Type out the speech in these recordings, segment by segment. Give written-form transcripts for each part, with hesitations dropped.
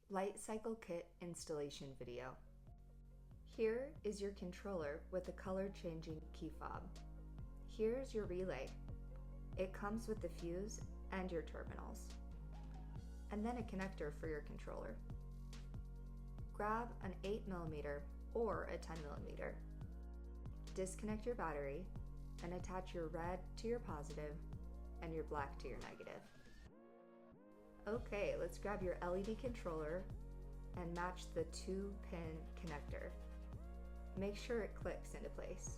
Light Cycle Kit installation video. Here is your controller with a color changing key fob. Here's your relay. It comes with the fuse and your terminals. And then a connector for your controller. Grab an 8mm or a 10mm. Disconnect your battery and attach your red to your positive and your black to your negative. Okay, let's grab your LED controller and match the 2-pin connector. Make sure it clicks into place.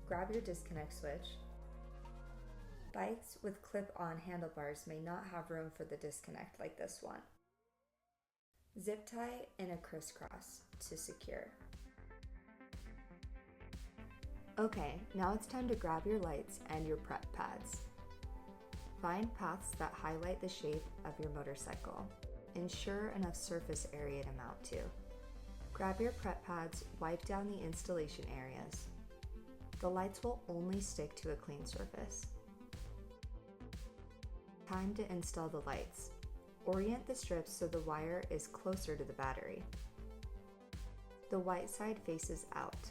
Grab your disconnect switch. Bikes with clip-on handlebars may not have room for the disconnect like this one. Zip tie in a crisscross to secure. Okay, now it's time to grab your lights and your prep pads. Find paths that highlight the shape of your motorcycle. Ensure enough surface area to mount to. Grab your prep pads, wipe down the installation areas. The lights will only stick to a clean surface. Time to install the lights. Orient the strips so the wire is closer to the battery. The white side faces out.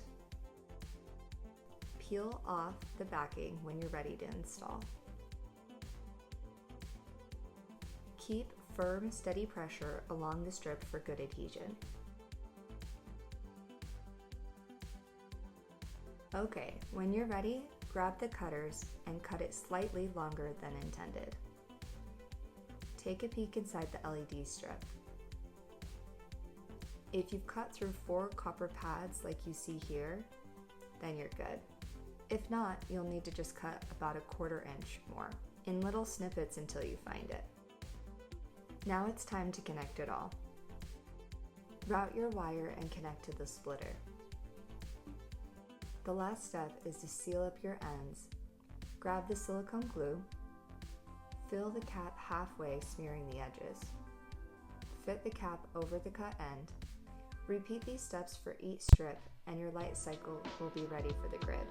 Peel off the backing when you're ready to install. Keep firm, steady pressure along the strip for good adhesion. Okay, when you're ready, grab the cutters and cut it slightly longer than intended. Take a peek inside the LED strip. If you've cut through 4 copper pads like you see here, then you're good. If not, you'll need to just cut about a 1/4 inch more, in little snippets until you find it. Now it's time to connect it all. Route your wire and connect to the splitter. The last step is to seal up your ends. Grab the silicone glue. Fill the cap halfway, smearing the edges. Fit the cap over the cut end. Repeat these steps for each strip and your light cycle will be ready for the grid.